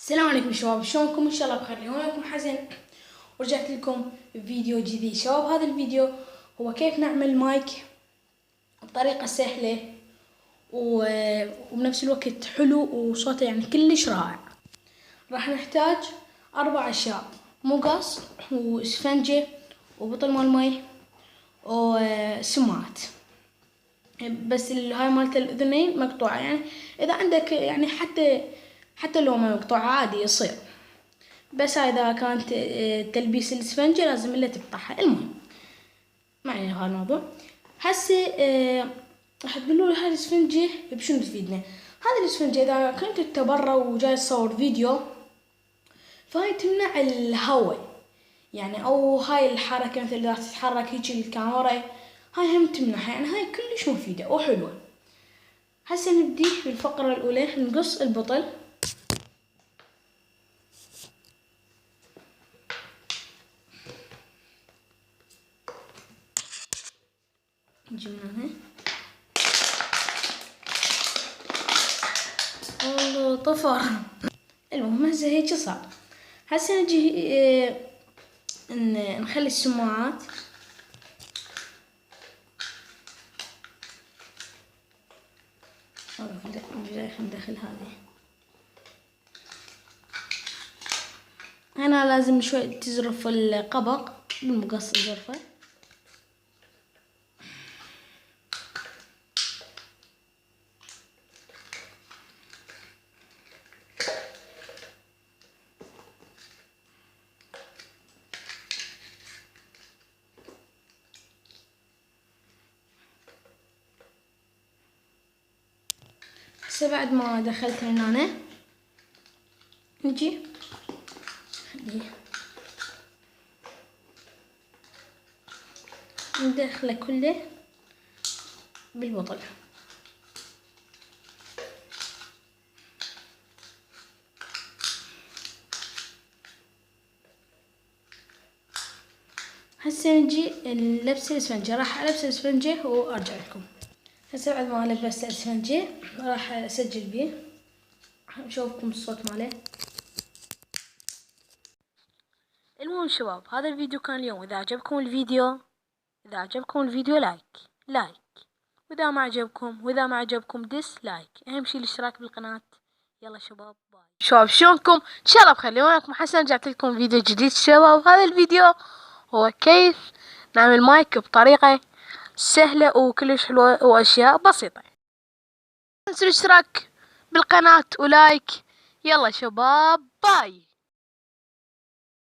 السلام عليكم شباب، شلونكم؟ ان شاء الله بخير. اليوم معكم حسن ورجعت لكم بفيديو جديد. شباب، هذا الفيديو هو كيف نعمل مايك بطريقة سهلة وبنفس الوقت حلو وصوته يعني كلش رائع. راح نحتاج 4 أشياء: مقص واسفنجة وبطل مال مي وسماعات. بس هاي مالت الاذنين مقطوعة، يعني اذا عندك يعني حتى لو ما مقطوعة عادي يصير، بس اذا كانت تلبيس الاسفنجة لازم الا تقطعها. المهم ما علينا بهذا الموضوع. هسه راح تقولوا لي هاي الاسفنجة بشنو تفيدنا؟ هذه الاسفنجة اذا كنت انت برا وجاي تصور فيديو فهاي تمنع الهواء، يعني او هاي الحركة مثل اذا تتحرك هيجي الكاميرا هاي هم تمنعها، يعني هاي كلش مفيدة وحلوة. هسه نبدي بالفقرة الأولى، نقص البطل. جبناها. والله طفر. المهم هسه هيك صار. هسه نجي نخلي السماعات. ندخل هذه هنا. لازم شوي تزرف القبق بالمقص، زرفه. هسه بعد ما دخلت هنا نجي ندخله كله بالبطل. هسه نجي نلبس الاسفنجة. راح البس الاسفنجة وارجع لكم. هسه بعد ما لبست الاسفنجة راح اسجل بيه، نشوفكم الصوت ماله. المهم شباب، هذا الفيديو كان اليوم. اذا عجبكم الفيديو لايك، واذا ما عجبكم ديسلايك. اهم شي الاشتراك بالقناة. يلا شباب، باي. شباب شلونكم؟ ان شاء الله بخير. اليوم معكم حسن، رجعت لكم فيديو جديد. شباب هذا الفيديو هو كيف نعمل مايك بطريقة سهلة وكلش حلوة واشياء بسيطة. لا تنسوا الاشتراك بالقناة ولايك. يلا شباب، باي.